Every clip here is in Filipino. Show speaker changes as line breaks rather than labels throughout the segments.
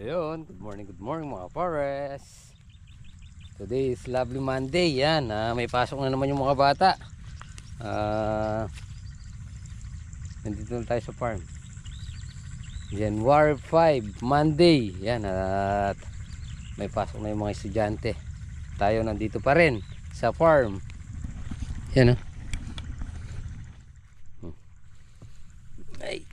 Ayun, good morning mga pares. Today is lovely Monday. Yan, may pasok na naman yung mga bata. Nandito na tayo sa farm. January 5, Monday. Yan, at may pasok na yung mga estudyante. Tayo nandito pa rin sa farm. Yan ay.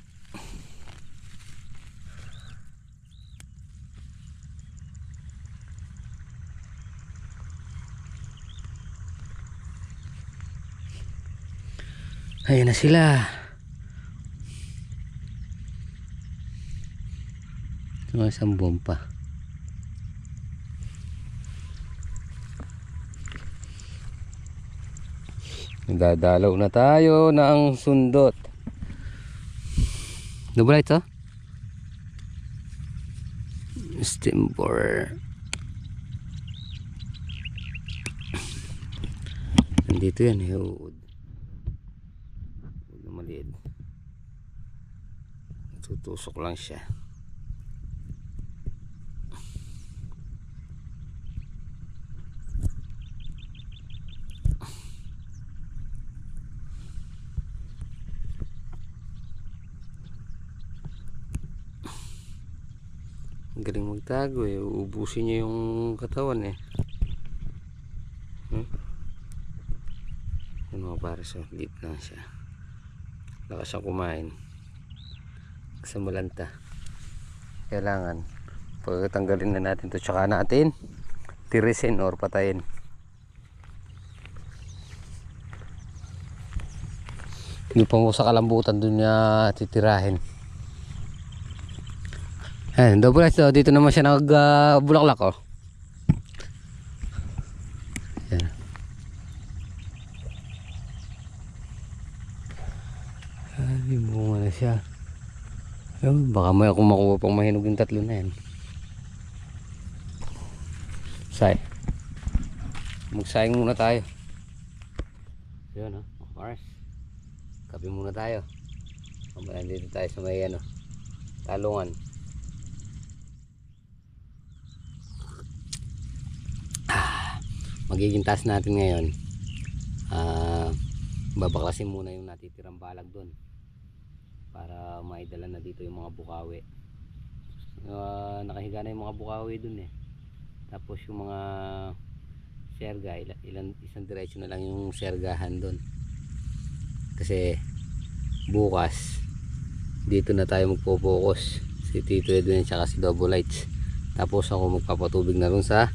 Ayan na sila. Mga isang buwan pa. Nagdadalaw na tayo ng sundot. Double light, oh? Steambore. Nandito yan, huwag na maliit. Tutusok lang siya. Galing magtago eh, uubusin niya yung katawan eh. Ano mga pares, oh, liit lang siya. Lakas siyang kumain sa malanta. Kailangan pagtanggalin na natin to, tsaka natin tirisin or patayin. Hindi pa mo sa kalambutan dun niya titirahin. Ayan, double eyes daw. Dito naman siya nagbulaklak, oh. Ayan. Ay, bunga na siya. Ayun, baka may akong makuha pang mahinog yung tatlo na yan. Say. Magsayang muna tayo. Ayan, oh. Mars. Kape muna tayo. Mamaya dito tayo sa may talungan. Magiging task natin ngayon, babaklasin muna yung natitirang balag doon para maidala na dito yung mga bukawi. Nakahiga na yung mga bukawi doon eh. Tapos yung mga serga, isang diretso na lang yung sergahan doon, kasi bukas dito na tayo magpo-focus, si Tito Edwin at si Double Lights. Tapos ako magpapatubig na rin sa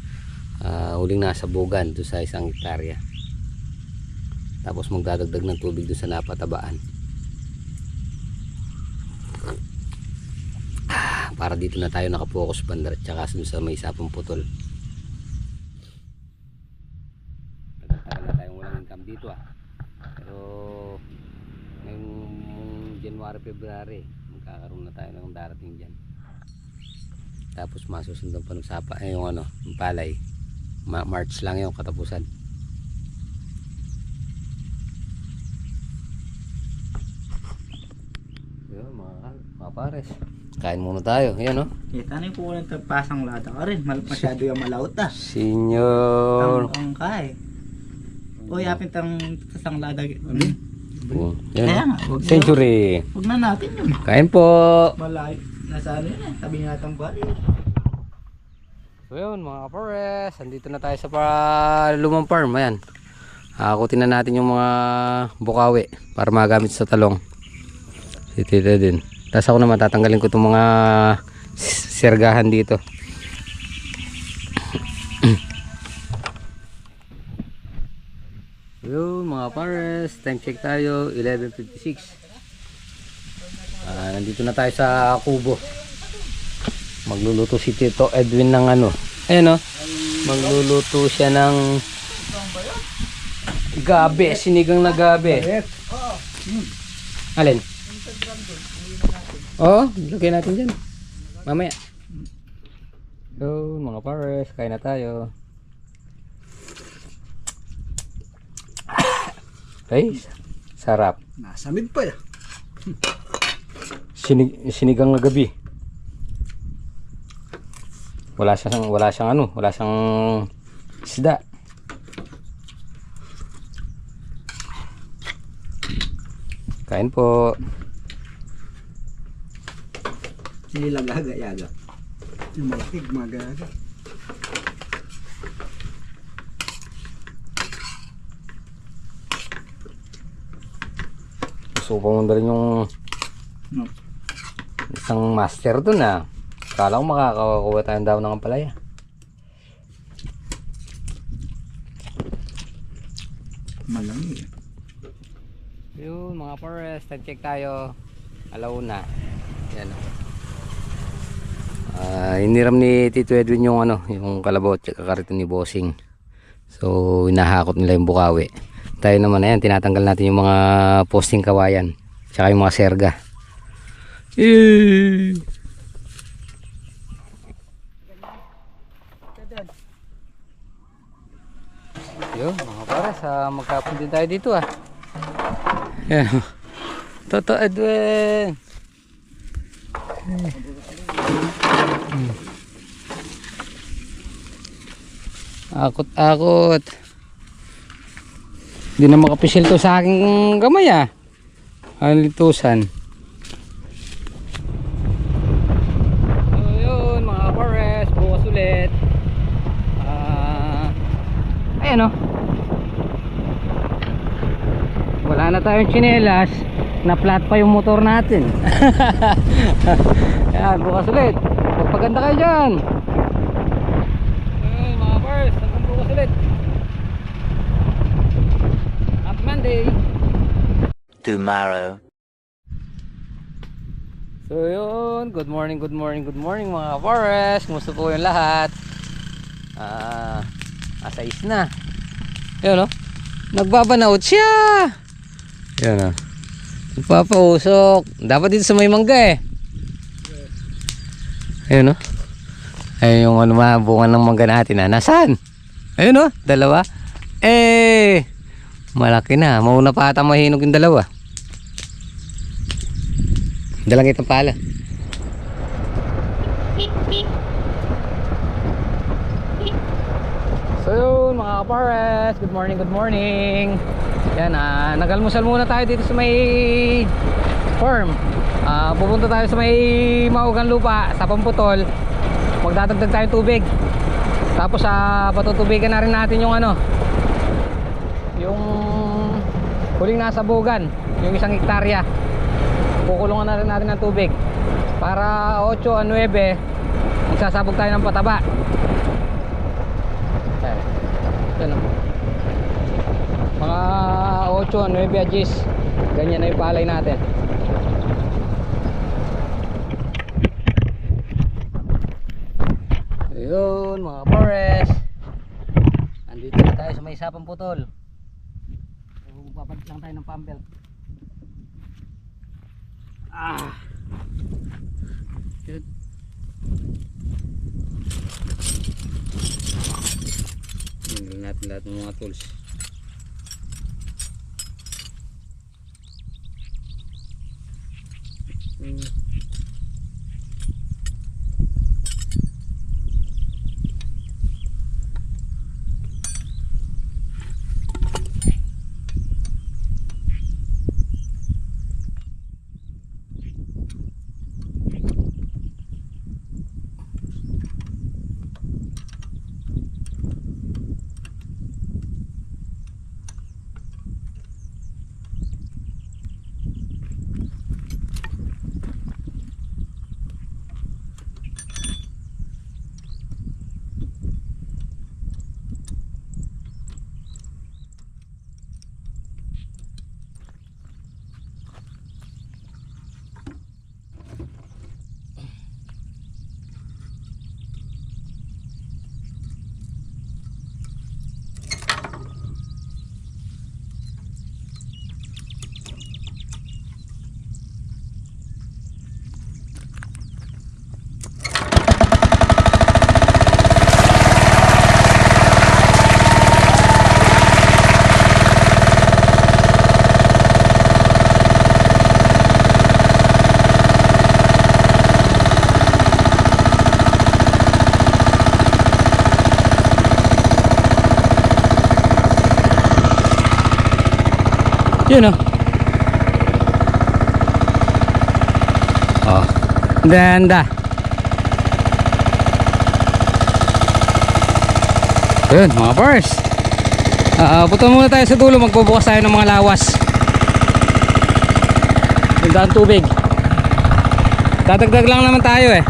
huling nasa bugan doon sa 1 hektarya. Tapos magdadagdag ng tubig doon sa napatabaan para dito na tayo nakapokus banda at saka doon sa may sapong putol. Nagkakaroon na tayong walang income dito pero ngayong January, February magkakaroon na tayo ng darating dyan. Tapos masusundan pa ng sapa yung yung palay. March lang yung katapusan. Yun mga pares, kain muna tayo. Ayan, oh.
Ano yung kukulang pasang lata ka rin? Masyado yung malawot
Senyor.
Ang kay. O yapin tang pasang lata.
Kaya nga, century.
Huwag na natin yun.
Kain po.
Malayo. Nasa yun eh. Tabi nga itong bali.
So yun mga kapares, andito na tayo sa lumang farm. Ayan, hakutin na natin yung mga bukawi para magamit sa talong. Si Tita din. Tapos ako naman tatanggalin ko itong mga sergahan dito. Yun mga pares, time check tayo, 11:56. Nandito na tayo sa kubo. Magluluto si Tito Edwin ng ayan, oh. Magluluto siya ng gabi, sinigang na gabi. Alin? Oh, lagay natin dyan mamaya. So mga pares, kain na tayo. Ay, sarap.
Nasamid pa yan.
Sinigang na gabi. wala siyang isda. Kain po.
Nilagaga-yaga.
Yung malakig, magaga.
Susubo mo na rin yung
No.
isang master dun ah. Kala ko makakakuha tayong daw ng ampalaya.
Malamig.
Yun mga forest, check tayo. Alauna. Yan. Iniram ni Tito Edwin yung yung kalabot at kariton ni Bossing. So hinahakot nila yung bukawi. Tayo naman ayan, tinatanggal natin yung mga posting kawayan. Tsaka yung mga serga. Yun mga pares, magkapon din tayo dito ah. Yan. Toto Edwin. Akot. Hindi na makapisil to sa aking gamay ah. Ang litusan. So yun mga forest, bukas ulit. Ayan o. Wala na tayong tsinelas. Na-flat pa yung motor natin. Ayan, bukas ulit. Magpaganda kayo dyan. Ayan mga forest, hanggang bukas ulit. Happy Monday.
Tomorrow.
So yun, good morning mga forest. Kumusta po yung lahat? Asais na. Yun o, nagbabanaot siya. Yun o, nagpapausok. Dapat dito sa may mangga eh. Ayun o, ayun yung bunga ng mangga natin ha. Nasaan? Ayun o, dalawa. Malaki na. Mauna pa ata mahinog yung dalawa. Dalang itong pala. So yun mga kapares, good morning. Yan, nag-almusal muna tayo dito sa may farm. Pupunta tayo sa may Maugang Lupa, sa Pamputol. Magdadagdag tayo tubig. Tapos patutubigan na rin natin yung yung huling nasa bugan, yung 1 hektarya. Kukulungan na rin natin ng tubig para 8 o 9 magsasabog tayo ng pataba. Yan o. Mga 8 o 9 ajis, ganyan na yung palay natin. Ayun mga forest, andito na tayo sa may Sapang Putol. Magpapalit lang tayo ng pambelt. Good. Tingnan natin lahat ng mga tools. Yun oh. Oh. Ganda. Yun mga bars. Punta muna tayo sa dulo. Magbubukas tayo ng mga lawas. Ganda ang tubig. Tatagdag lang naman tayo eh.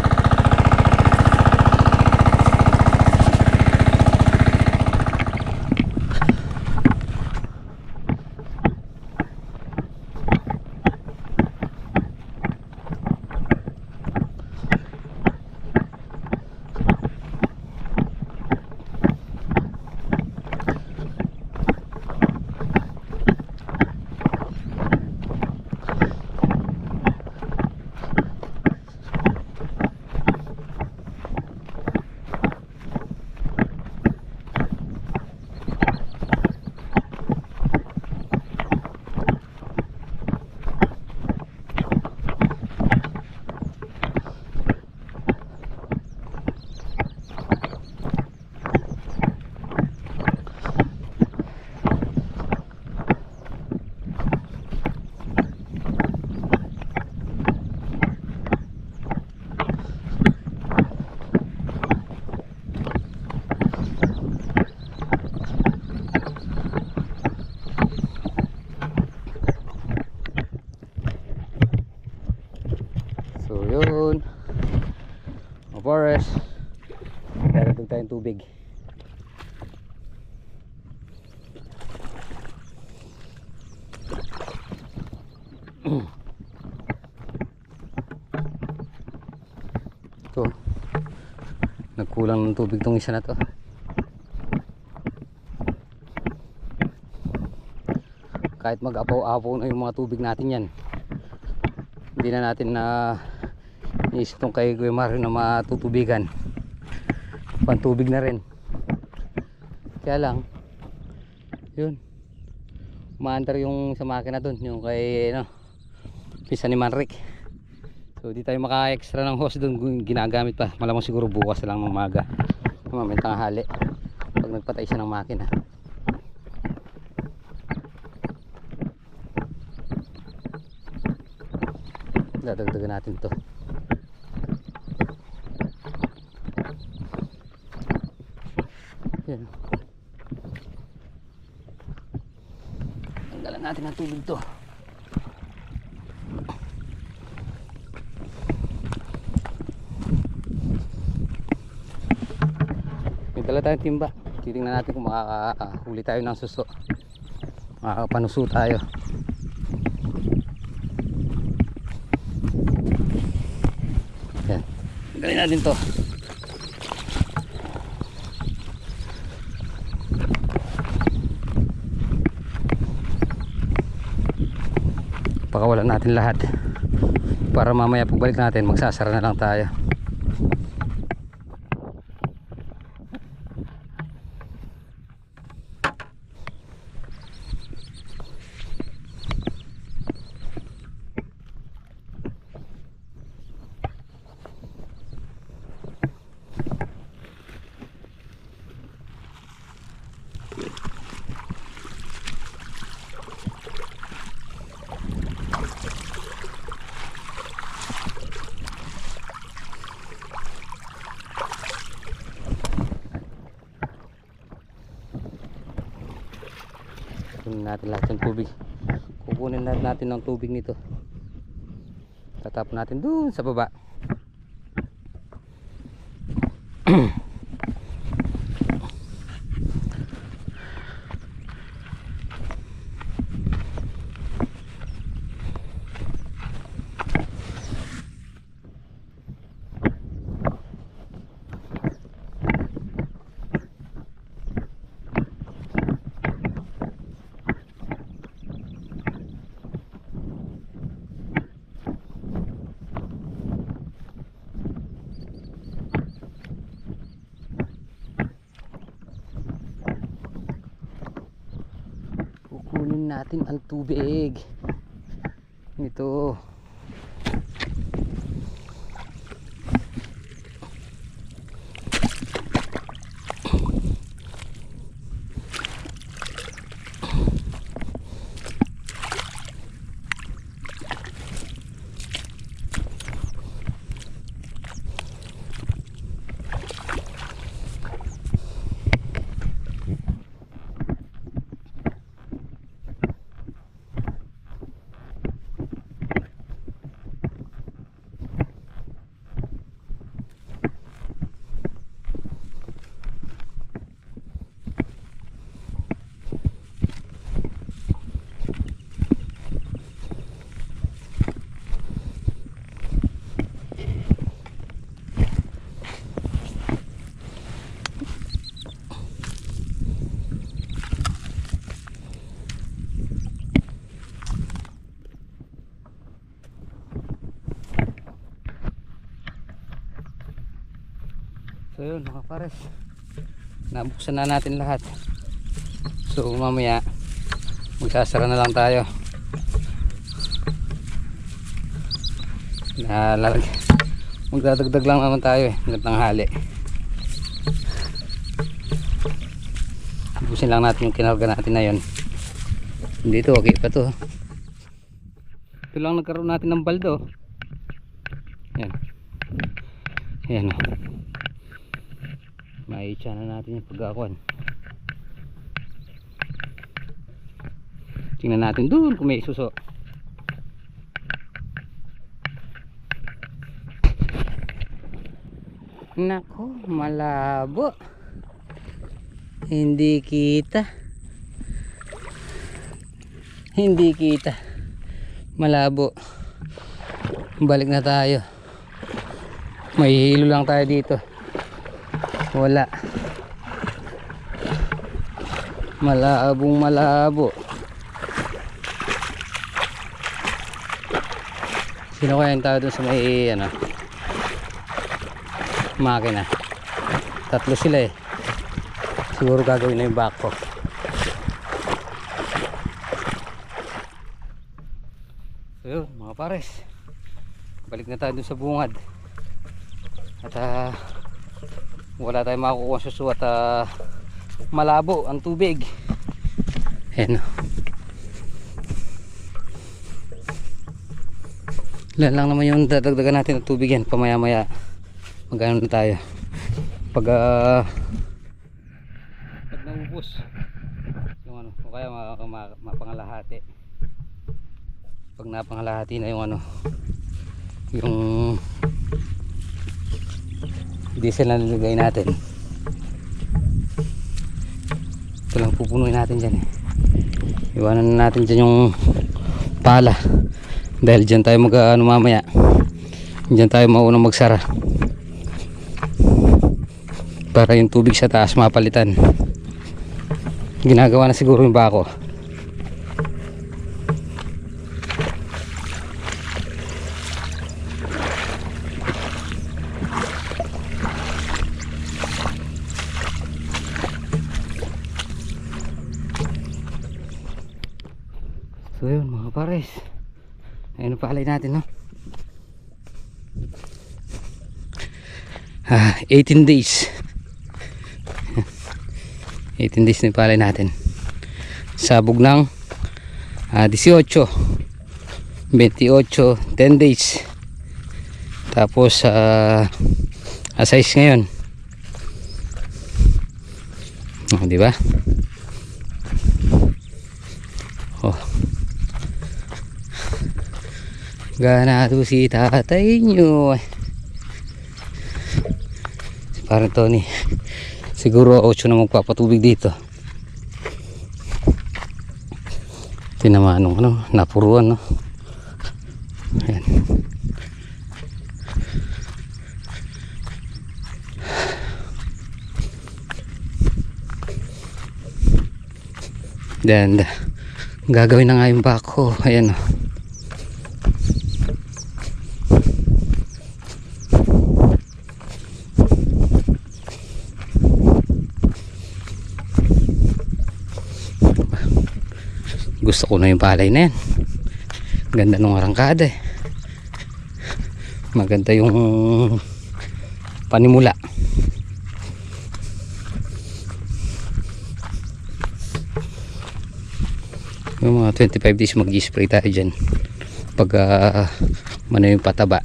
So yun, mga forest, darating tayong tubig. Ito, nagkulang ng tubig tong isa na to. Kahit mag-apaw-apaw na yung mga tubig natin yan, hindi na natin na iisip tong kay Kuya Mario na matutubigan. Pantubig na rin. Kaya lang, yun, umaandar yung sa makina dun, yung kay pisa ni Manric. So di tayo maka-extra ng hose dun, ginagamit pa. Malamang siguro bukas na lang ng umaga, mamayang tanghali, pag nagpatay siya ng makina. Dadagdagan natin to. Yan. Tanggalan natin ang tubig to. May dala tayong timba. Titingnan natin kung makakahuli tayo ng suso. Makakapanuso tayo. Yan. Tanggalin natin to. Pakawalan natin lahat para mamaya pagbalik natin magsasara na lang tayo. Kukunin natin lahat ng tubig. Kukunin natin ng tubig nito. Tatapon natin doon sa baba. Kukunin natin ang tubig nito. So yun mga pares, nabuksan na natin lahat. So mamaya magsasara na lang tayo. Magdadagdag lang naman tayo hanggang tanghali. Busin lang natin yung kinarga natin na yun. Dito okay pa to. Ito lang nagkaroon natin ng baldo. Yan. Yan o. Maitsa na natin yung pagkakuan. Tingnan natin doon kung may suso. Nako, malabo. Hindi kita. Hindi kita. Malabo. Balik na tayo. May hilo lang tayo dito. Wala. Malabong malabo. Sino kaya yung tao dun sa may ano, makina? Tatlo sila eh. Siguro gagawin na yung backhoe. So yun mga pares, balik na tayo dun sa bungad. At wala tayong makukuha sa suso at malabo ang tubig. Ayan o. Ilan lang naman yung dadagdagan natin ng tubig yan. Pamaya maya magano na tayo. Pag naubos yung ano, o kaya mapangalahati. Pag napangalahati na yung ano, yung diesel na nilagay natin, ito lang pupunuin natin dyan eh. Iwanan na natin dyan yung pala dahil dyan tayo ano mamaya, dyan tayo maunang magsara para yung tubig sa taas mapalitan. Ginagawa na siguro yung bako. So yun mga pares, ayun ang palay natin no. 18 days 18 days na yung palay natin. Sabog ng 18 28 10 days. Tapos size ngayon, di ba? Oh, ganado si tatay nyo. Parang Tony, siguro 8 na magpapatubig dito. Tinamanong ano, napuruan no. Ayan. Then gagawin na nga yung bako. Ayan o. Gusto ko na yung palay na yan. Ganda nung arangkada eh. Maganda yung panimula. Yung mga 25 days mag-spray tayo dyan pag yung pataba.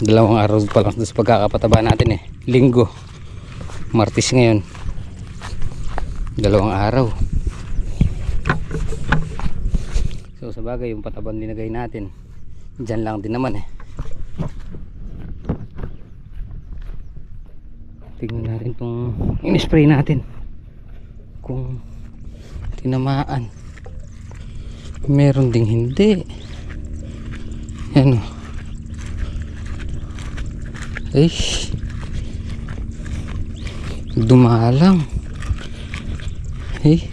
2 araw pa lang sa pagkakapataba natin eh. Linggo, Martes ngayon, 2 araw. So sa bagay yung patabang linagay natin dyan lang din naman eh. Tingnan natin itong in-spray natin kung tinamaan. Meron ding hindi. Yan o. Ay, dumalang. Ay,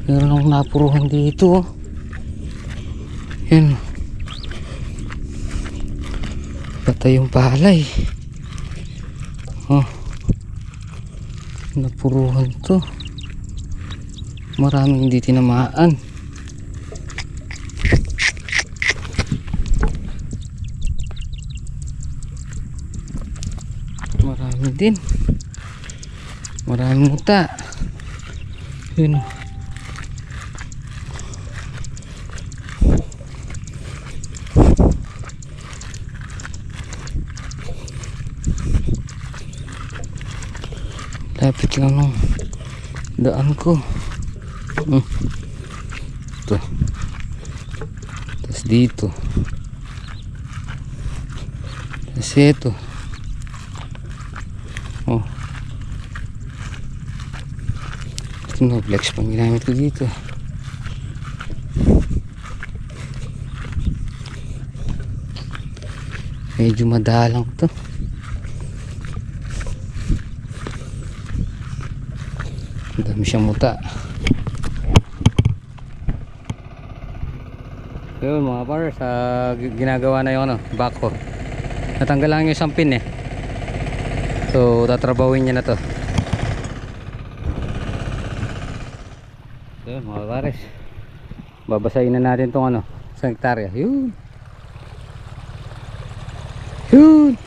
meron akong napuruhan dito. Yan. Patay yung palay. Oh. Napuruhan to. Maraming hindi tinamaan. Marami din. Maraming muta. Yun. Lapit lang ng daan ko. Ito. Tapos dito. Tapos ito. Oh. Ito na flex pang ginamit ko dito. Medyo madalang to. Dami siyang muta. Yun mga par, sa ginagawa na yung backhoe. Natanggal lang yung isang pin eh. So tatrabawin niya na to. Yun mga pares, babasahin na natin tong isang hektarya. Yun. Yun.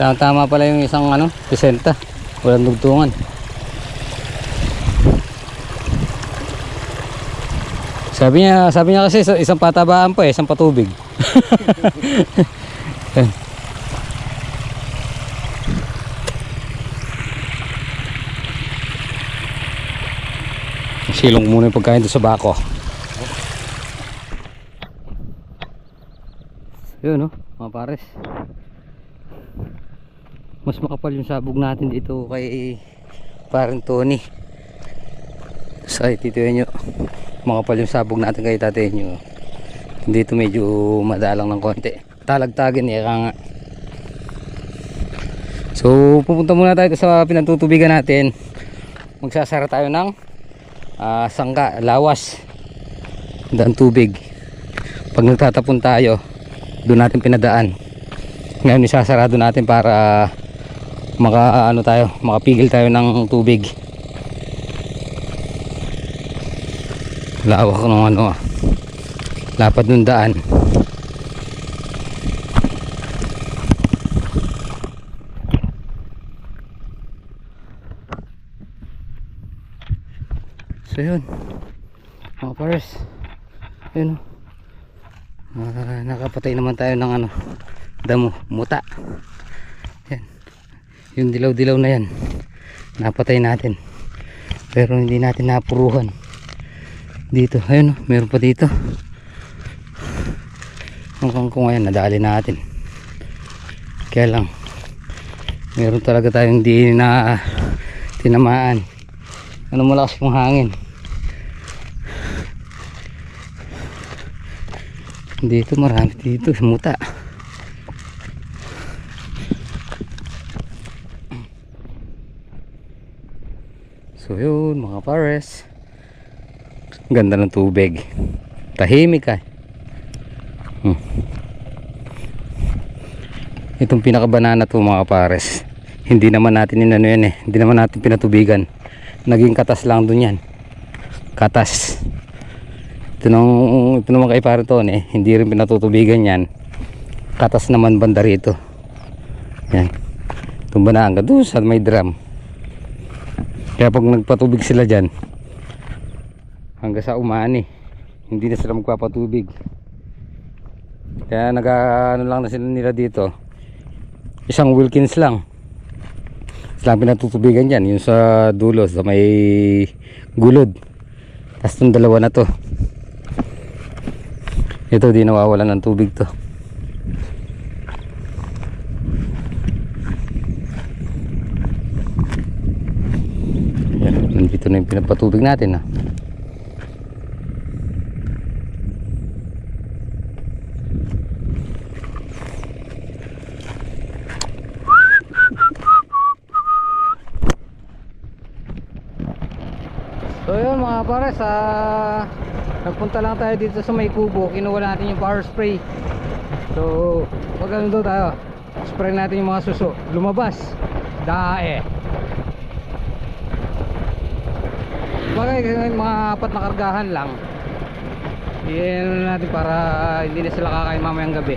Tama pala yung isang 60. Walang dugtungan. Sabi niya kasi isang patabaan pa isang patubig. Silong muna yung pagkain doon sa bako. Yun mga pares. Mas makapal yung sabog natin dito kay parang Tony. Sa tituin nyo, makapal yung sabog natin kay tatay nyo. Dito medyo madalang ng konti. Talagtagin nga. So pupunta muna tayo sa pinatutubigan natin. Magsasara tayo ng sangka, lawas, daan tubig. Pag nagtatapon tayo, doon natin pinadaan. Ngayon isasarado natin para makapigil tayo ng tubig. Lawak ng lapad ng daan. So yun mga pares, yun nakapatay naman tayo ng damo, muta. Yan. Yung dilaw-dilaw na yan napatay natin, pero hindi natin napuruhan dito. Ayun meron pa dito. Ang kangkong ngayon nadali natin, kaya lang meron talaga tayong hindi na tinamaan. Malakas yung hangin dito, marami dito muta. So yun mga pares, ganda ng tubig, tahimik Itong pinakabanana to mga pares, hindi naman natin hindi naman natin pinatubigan, naging katas lang dun yan, katas. Ito naman kay parang to hindi rin pinatutubigan yan, katas naman banda rito. Yan, itong banaan ka doon sa may drum. Kaya pag nagpatubig sila dyan hanggang sa umani, hindi na sila magpapatubig. Kaya lang na sila nila dito, isang Wilkins lang sila pinatutubigan dyan, yung sa dulo sa may gulod. Tapos itong dalawa na to, ito di nawawalan ng tubig to. Nandito na yung pinapatubig natin So yun mga pares, nagpunta lang tayo dito sa may kubo. Kinuha natin yung power spray. So pag ano daw tayo, spray natin yung mga suso. Lumabas dae. Bagay mga apat na kargahan lang. Iyan natin para hindi na sila kakain mamayang gabi.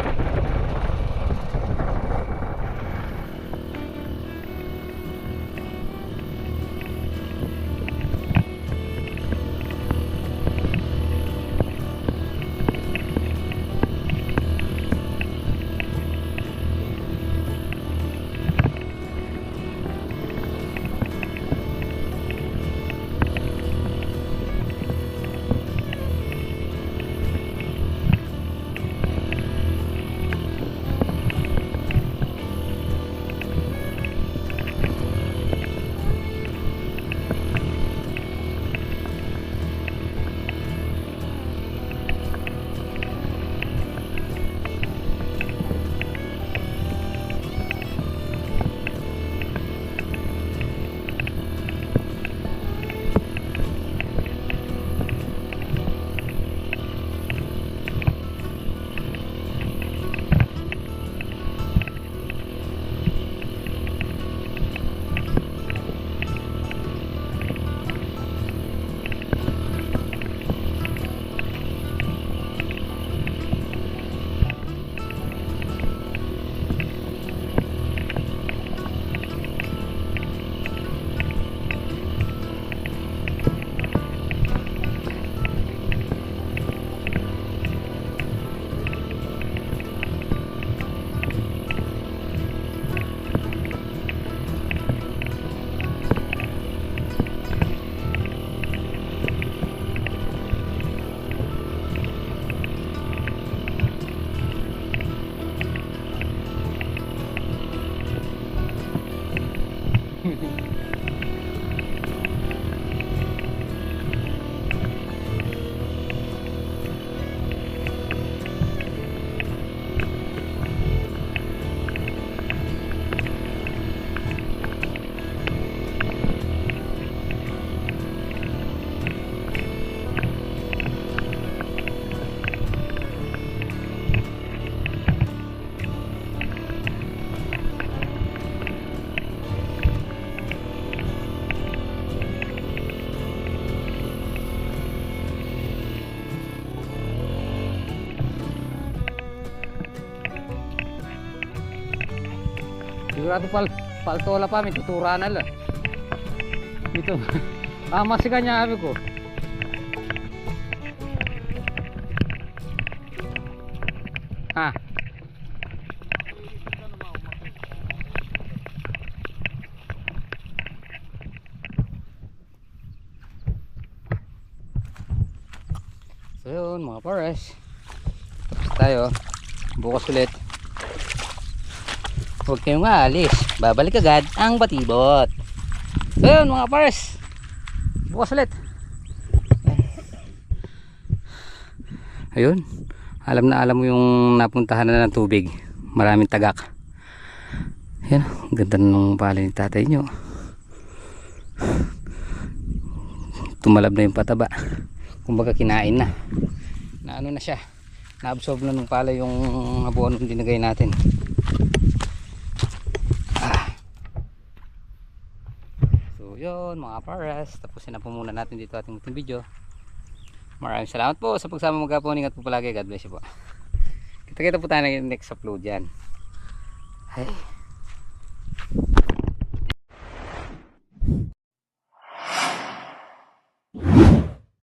Sigurado paltola pa, may tutura na lang. Ito. Masih kanya abi ko. Ha. So yun mga pares, tapos tayo. Bukas ulit. Huwag kayong aalis, babalik agad ang batibot. So yun mga pares, bukas ulit. Ayun, alam na alam mo yung napuntahan na ng tubig. Maraming tagak. Yan, ganda ng palay ni tatay nyo. Tumalab na yung pataba. Kumbaga kinain na. Na ano na siya, na-absorb na ng palay yung abono na dinagay natin. So yun mga pares, tapusin na po muna natin dito ating video. Maraming salamat po sa pagsama magkapon. Ingat po palagi, God bless you po. Kita-kita po tayo next upload yan. Hey.